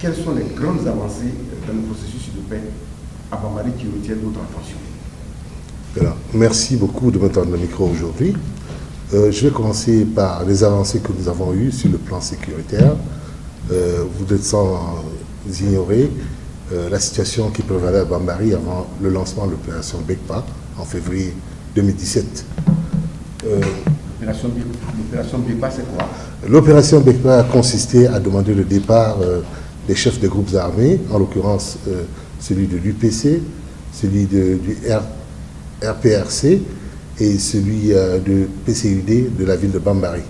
quelles sont les grandes avancées dans le processus de paix à Bambari qui retiennent votre attention? Alors, merci beaucoup de me tendre le micro aujourd'hui. Je vais commencer par les avancées que nous avons eues sur le plan sécuritaire. Vous êtes sans ignorer la situation qui prévalait à Bambari avant le lancement de l'opération BECPA en février 2017. L'opération BECPA, c'est quoi? L'opération BECPA a consisté à demander le départ des chefs des groupes armés, en l'occurrence celui de l'UPC, celui du RPRC et celui de PCUD de la ville de Bambari.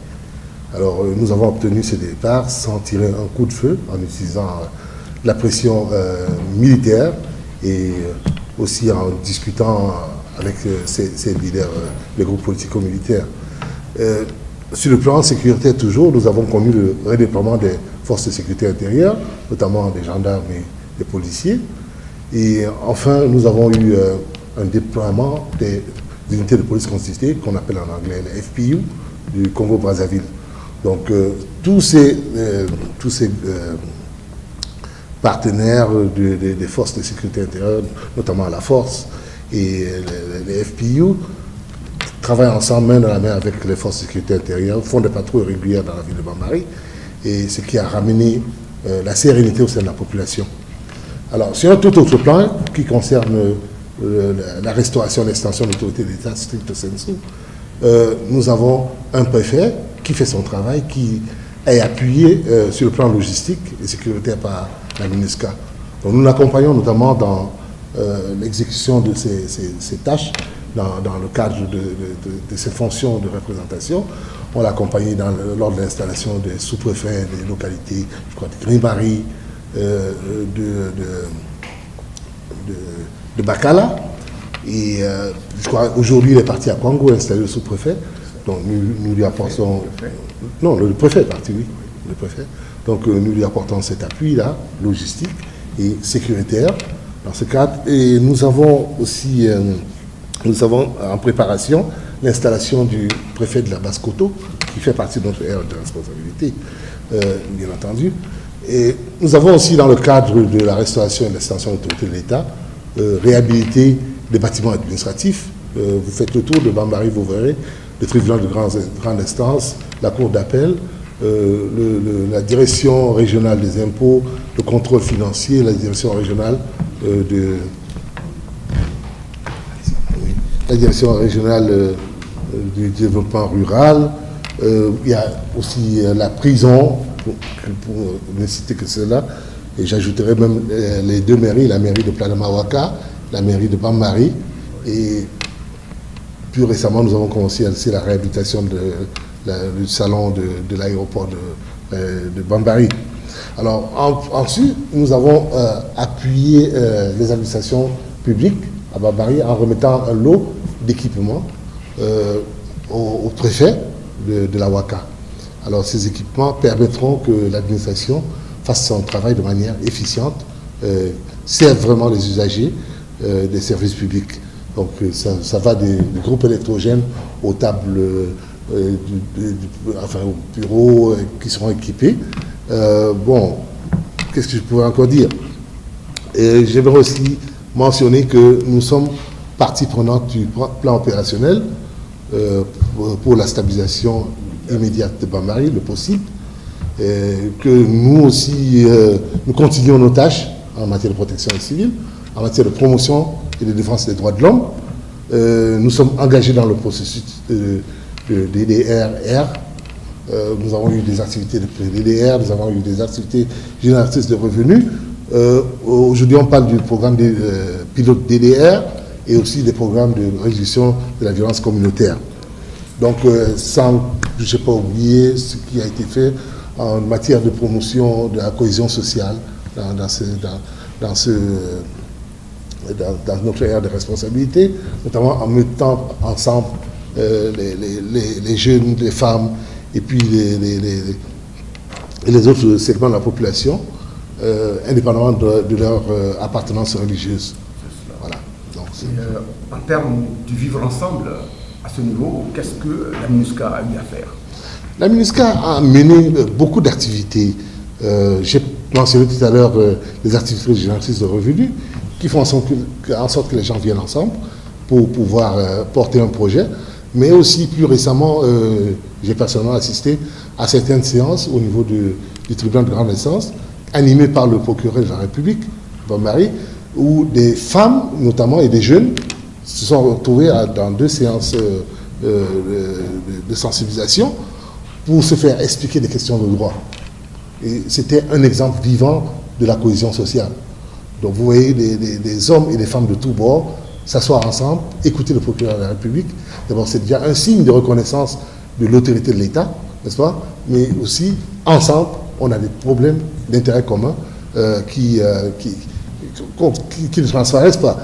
Alors nous avons obtenu ce départ sans tirer un coup de feu, en utilisant la pression militaire et aussi en discutant avec ces leaders, les groupes politico-militaires. Sur le plan sécuritaire toujours, nous avons connu le redéploiement des forces de sécurité intérieure, notamment des gendarmes et des policiers. Et enfin, nous avons eu un déploiement des unités de police constituées, qu'on appelle en anglais les FPU, du Congo-Brazzaville. Donc tous ces partenaires des forces de sécurité intérieure, notamment la force et les FPU, travaillent ensemble main dans la main avec les forces de sécurité intérieure, font des patrouilles régulières dans la ville de Bambari, et ce qui a ramené la sérénité au sein de la population. Alors, sur un tout autre plan qui concerne la restauration et l'extension de l'autorité de l'État stricto sensu, nous avons un préfet qui fait son travail, qui est appuyé sur le plan logistique et sécuritaire par la MINUSCA. Donc, nous l'accompagnons notamment dans l'exécution de ces tâches, dans le cadre de ses fonctions de représentation. On l'a accompagné lors de l'installation des sous-préfets des localités, je crois, de Grimari, de Bakala. Et je crois aujourd'hui il est parti à Kwango installer le sous-préfet. Donc nous lui apportons... Non, le préfet est parti, oui. Le préfet. Donc nous lui apportons cet appui-là, logistique et sécuritaire, dans ce cadre. Et nous avons aussi... Nous avons en préparation l'installation du préfet de la Basse-Coteau, qui fait partie de notre aire de responsabilité, bien entendu. Et nous avons aussi, dans le cadre de la restauration et de l'extension de l'autorité de l'État, réhabilité des bâtiments administratifs. Vous faites le tour de Bambari, vous verrez, le tribunal de grande instance, la cour d'appel, la direction régionale des impôts, le contrôle financier, la direction régionale la direction régionale du développement rural. Il y a aussi la prison, pour ne citer que cela, et j'ajouterai même les deux mairies, la mairie de Planamawaka, la mairie de Bambari, et plus récemment nous avons commencé aussi la réhabilitation du salon de l'aéroport de Bambari. Alors ensuite, nous avons appuyé les administrations publiques à Bambari en remettant un lot d'équipements au préfet de la Ouaka. Alors ces équipements permettront que l'administration fasse son travail de manière efficiente, serve vraiment les usagers des services publics. Donc ça va des groupes électrogènes aux tables, enfin aux bureaux qui seront équipés. Bon, qu'est-ce que je pourrais encore dire? J'aimerais aussi mentionner que nous sommes partie prenante du plan opérationnel pour la stabilisation immédiate de Bambari, le possible, que nous aussi, nous continuons nos tâches en matière de protection civile, en matière de promotion et de défense des droits de l'homme. Nous sommes engagés dans le processus de DDR. Nous avons eu des activités de DDR, nous avons eu des activités génératrices de revenus. Aujourd'hui, on parle du programme de pilote DDR et aussi des programmes de réduction de la violence communautaire. Donc, sans, je n'ai pas oublié ce qui a été fait en matière de promotion de la cohésion sociale dans notre ère de responsabilité, notamment en mettant ensemble les jeunes, les femmes et puis les autres segments de la population, indépendamment de leur appartenance religieuse. Voilà. Donc, en termes du vivre ensemble, à ce niveau, qu'est-ce que la MINUSCA a eu à faire? La MINUSCA a mené beaucoup d'activités. J'ai mentionné tout à l'heure les activités génératrices de revenus qui font en sorte que les gens viennent ensemble pour pouvoir porter un projet. Mais aussi, plus récemment, j'ai personnellement assisté à certaines séances au niveau du tribunal de grande instance, animées par le procureur de la République, Marie, où des femmes, notamment, et des jeunes, se sont retrouvés dans 2 séances de sensibilisation pour se faire expliquer des questions de droit. Et c'était un exemple vivant de la cohésion sociale. Donc vous voyez des hommes et des femmes de tous bords s'asseoir ensemble, écouter le procureur de la République. D'abord, c'est déjà un signe de reconnaissance de l'autorité de l'État, n'est-ce pas? Mais aussi, ensemble, on a des problèmes d'intérêt commun qui ne transparaissent pas.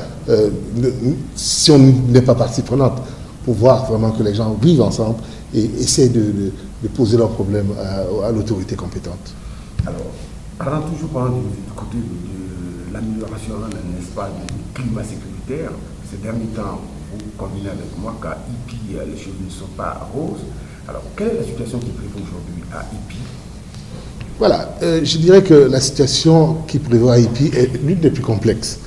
Si on n'est pas partie prenante pour voir vraiment que les gens vivent ensemble et essaient de poser leurs problèmes à l'autorité compétente. Alors, parlant toujours du côté de l'amélioration, n'est-ce pas, du climat sécuritaire, ces derniers temps, vous convenez avec moi qu'à IPI, les choses ne sont pas roses. Alors, quelle est la situation qui prévaut aujourd'hui à IPI? Voilà, je dirais que la situation qui prévaut à IPI est l'une des plus complexes.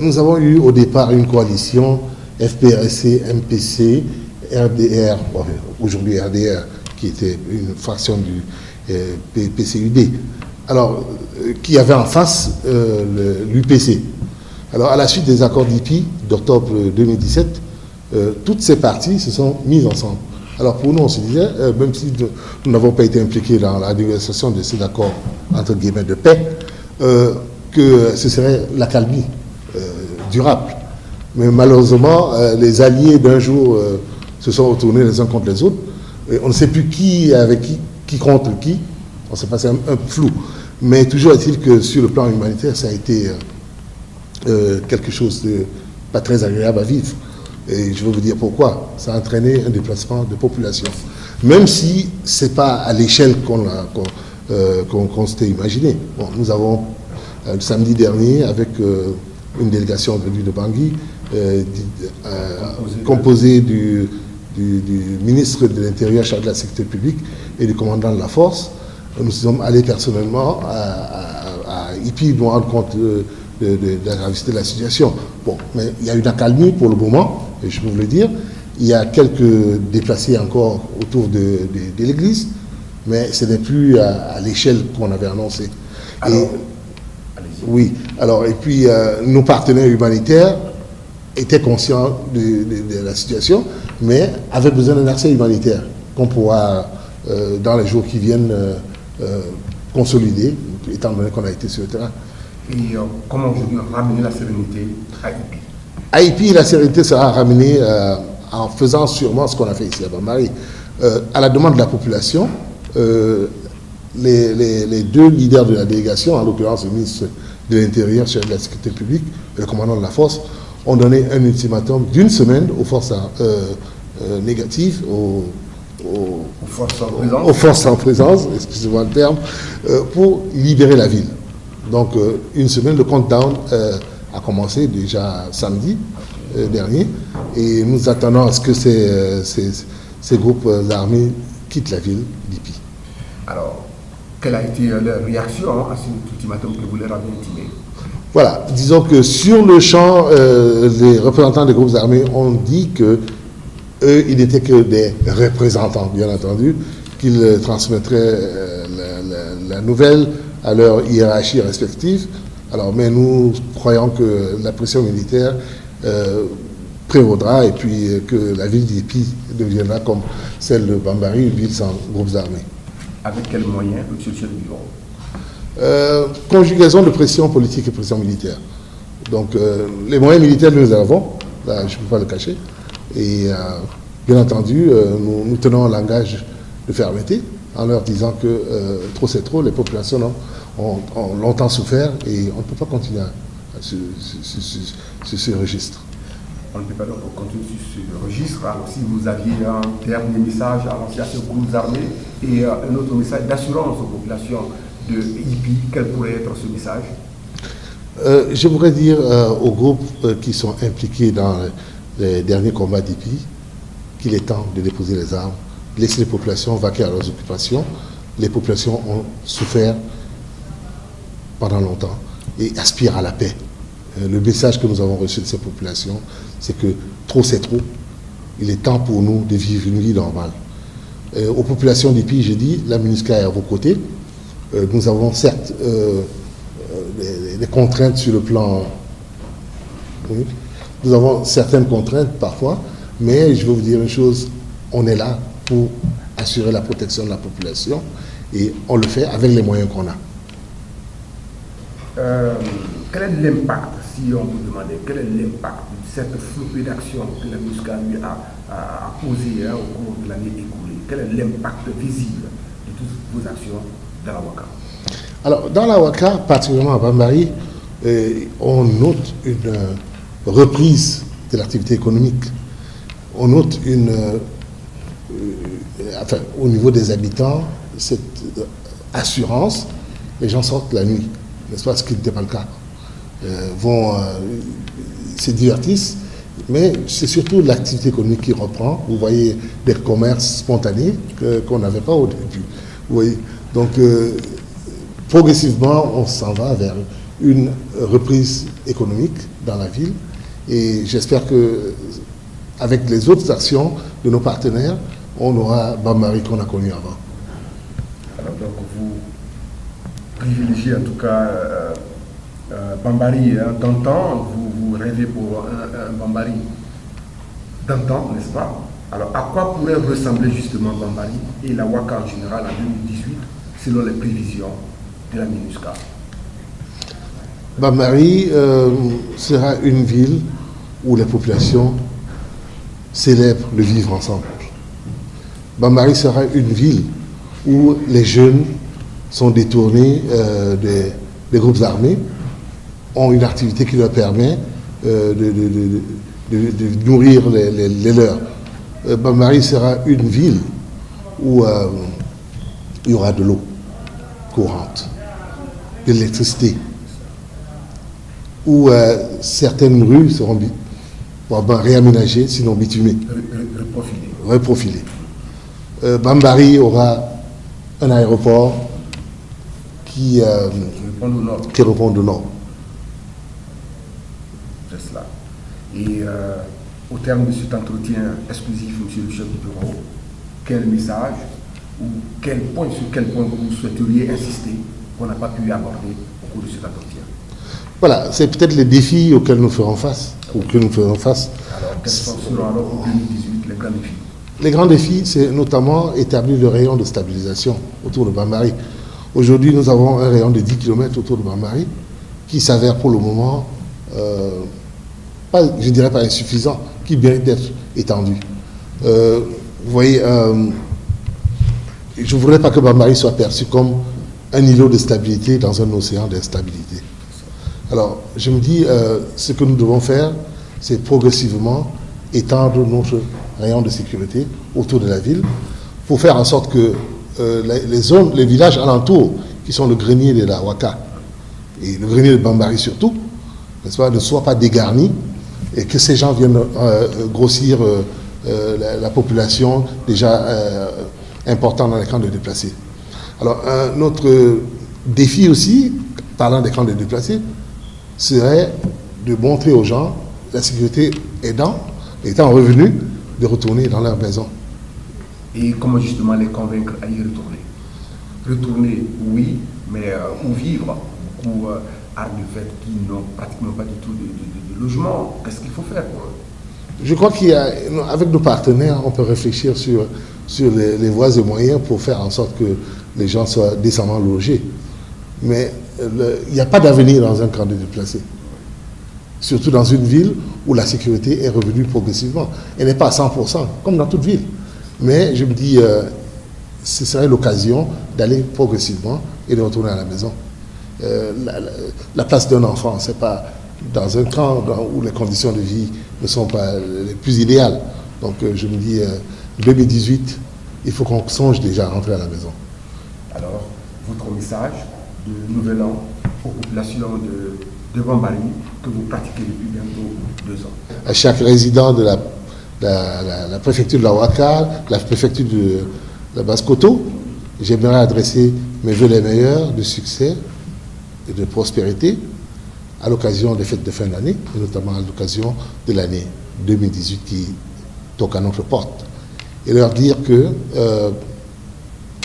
Nous avons eu au départ une coalition FPRC, MPC, RDR, aujourd'hui RDR, qui était une fraction du PCUD, alors, qui avait en face l'UPC. Alors, à la suite des accords d'IPI d'octobre 2017, toutes ces parties se sont mises ensemble. Alors, pour nous, on se disait, même si nous n'avons pas été impliqués dans la négociation de ces accords, entre guillemets, de paix, que ce serait l'accalmie durable. Mais malheureusement, les alliés d'un jour se sont retournés les uns contre les autres. Et on ne sait plus qui est avec qui contre qui. On s'est passé un flou. Mais toujours est-il que sur le plan humanitaire, ça a été quelque chose de pas très agréable à vivre. Et je vais vous dire pourquoi. Ça a entraîné un déplacement de population. Même si ce n'est pas à l'échelle qu'on s'était imaginé. Bon, nous avons, le samedi dernier, avec une délégation venue de Bangui, composée du ministre de l'Intérieur chargé de la sécurité publique et du commandant de la force, nous sommes allés personnellement à IPI pour rendre compte de la gravité de la situation. Bon, mais il y a une accalmie pour le moment, et je peux vous le dire. Il y a quelques déplacés encore autour de l'église, mais ce n'est plus à l'échelle qu'on avait annoncé. Alors, oui, alors, et puis nos partenaires humanitaires étaient conscients de la situation, mais avaient besoin d'un accès humanitaire qu'on pourra, dans les jours qui viennent, consolider, étant donné qu'on a été sur le terrain. Et comment aujourd'hui ramener la sérénité à IPI? À IPI, la sérénité sera ramenée en faisant sûrement ce qu'on a fait ici à Bambari. À la demande de la population, les 2 leaders de la délégation, en l'occurrence le ministre de l'Intérieur, chef de la sécurité publique, et le commandant de la force, ont donné un ultimatum d'1 semaine aux forces négatives, aux forces en présence, excusez-moi le terme, pour libérer la ville. Donc, 1 semaine, le countdown a commencé déjà samedi dernier, et nous attendons à ce que ces groupes armés quittent la ville d'IPI. Alors, quelle a été leur réaction à cet ultimatum que vous leur avez intimé? Voilà, disons que sur le champ, les représentants des groupes armés ont dit que eux, ils n'étaient que des représentants, bien entendu, qu'ils transmettraient la nouvelle à leur hiérarchie respective. Alors, mais nous croyons que la pression militaire prévaudra et puis que la ville d'IPI deviendra comme celle de Bambari, une ville sans groupes armés. Avec quels moyens, M. le chef du bureau? Conjugaison de pression politique et pression militaire. Donc, les moyens militaires, nous les avons, là, je ne peux pas le cacher. Et bien entendu, nous tenons un langage de fermeté en leur disant que trop c'est trop, les populations ont longtemps souffert et on ne peut pas continuer sur ce registre. On ne peut pas donc continuer sur ce registre. Alors, si vous aviez un dernier message à lancer à ces groupes armés et un autre message d'assurance aux populations de IPI, quel pourrait être ce message? Je voudrais dire aux groupes qui sont impliqués dans les derniers combats d'IPI qu'il est temps de déposer les armes, laisser les populations vaquer à leurs occupations. Les populations ont souffert pendant longtemps et aspirent à la paix. Le message que nous avons reçu de ces populations, c'est que trop c'est trop. Il est temps pour nous de vivre une vie normale. Aux populations d'Ipi, j'ai dit, la MINUSCA est à vos côtés. Nous avons certes des contraintes sur le plan... Oui, nous avons certaines contraintes parfois, mais je vais vous dire une chose, on est là pour assurer la protection de la population et on le fait avec les moyens qu'on a. Quel est l'impact, si on vous demandait, quel est l'impact de cette flopée d'actions que la MINUSCA lui a posée au cours de l'année écoulée? Quel est l'impact visible de toutes vos actions dans la Ouaka? Alors, dans la Ouaka, particulièrement à Bambari, on note une reprise de l'activité économique. On note au niveau des habitants, cette assurance, les gens sortent la nuit, n'est-ce pas, ce qui n'était pas le cas. Se divertissent, mais c'est surtout l'activité économique qui reprend. Vous voyez des commerces spontanés qu'on n'avait pas au début. Vous voyez. Donc, progressivement, on s'en va vers une reprise économique dans la ville. Et j'espère que, avec les autres actions de nos partenaires, on aura Bambari qu'on a connu avant. Alors, donc, vous privilégiez en tout cas Bambari d'antan, vous rêvez pour un Bambari d'antan, n'est-ce pas? Alors, à quoi pourrait ressembler justement Bambari et la Ouaka en général en 2018, selon les prévisions de la MINUSCA? Bambari sera une ville où les populations célèbrent le vivre ensemble. Bambari sera une ville où les jeunes sont détournés des groupes armés, ont une activité qui leur permet de nourrir les leurs. Bambari sera une ville où il y aura de l'eau courante, de l'électricité, où certaines rues seront réaménagées, sinon bitumées, reprofilées. Bambari aura un aéroport qui répond au nord. C'est cela. Et au terme de cet entretien exclusif, monsieur le chef du bureau, quel message ou sur quel point vous souhaiteriez insister qu'on n'a pas pu aborder au cours de cet entretien? Voilà, c'est peut-être les défis auxquels nous ferons face. Alors, quels seront alors pour 2018 les grands défis? Les grands défis, c'est notamment établir le rayon de stabilisation autour de Bambari. Aujourd'hui, nous avons un rayon de 10 km autour de Bambari qui s'avère pour le moment, je ne dirais pas insuffisant, qui mérite d'être étendu. Vous voyez, je ne voudrais pas que Bambari soit perçu comme un îlot de stabilité dans un océan d'instabilité. Alors, je me dis, ce que nous devons faire, c'est progressivement étendre notre rayon de sécurité autour de la ville pour faire en sorte que les villages alentours, qui sont le grenier de la Ouaka et le grenier de Bambari surtout, n'est-ce pas, ne soient pas dégarnis et que ces gens viennent grossir la population déjà importante dans les camps de déplacés. Alors, un autre défi aussi, parlant des camps de déplacés, serait de montrer aux gens, la sécurité étant revenus, de retourner dans leur maison. Et comment justement les convaincre à y retourner? Retourner, oui, mais où vivre? Beaucoup arment du fait qu'ils n'ont pratiquement pas du tout de logement. Qu'est-ce qu'il faut faire pour eux? Je crois qu'avec nos partenaires, on peut réfléchir sur les voies et moyens pour faire en sorte que les gens soient décemment logés. Mais il n'y a pas d'avenir dans un camp de déplacés. Surtout dans une ville où la sécurité est revenue progressivement. Elle n'est pas à 100%, comme dans toute ville. Mais je me dis, ce serait l'occasion d'aller progressivement et de retourner à la maison. La place d'un enfant, ce n'est pas dans un camp où les conditions de vie ne sont pas les plus idéales. Donc je me dis, 2018, il faut qu'on songe déjà à rentrer à la maison. Alors, votre message de Nouvel An aux populations de Bambari que vous pratiquez depuis bientôt 2 ans? À chaque résident de la préfecture de la Ouaka, la préfecture de la Basse-Koto, j'aimerais adresser mes vœux les meilleurs de succès et de prospérité à l'occasion des fêtes de fin d'année, et notamment à l'occasion de l'année 2018 qui toque à notre porte. Et leur dire que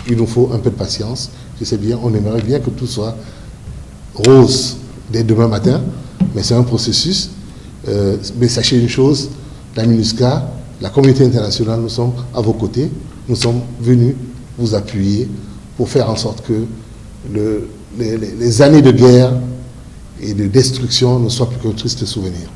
il nous faut un peu de patience. Je sais bien, on aimerait bien que tout soit rose dès demain matin, mais c'est un processus. Mais sachez une chose, la MINUSCA, la communauté internationale, nous sommes à vos côtés. Nous sommes venus vous appuyer pour faire en sorte que les années de guerre et de destruction ne soient plus qu'un triste souvenir.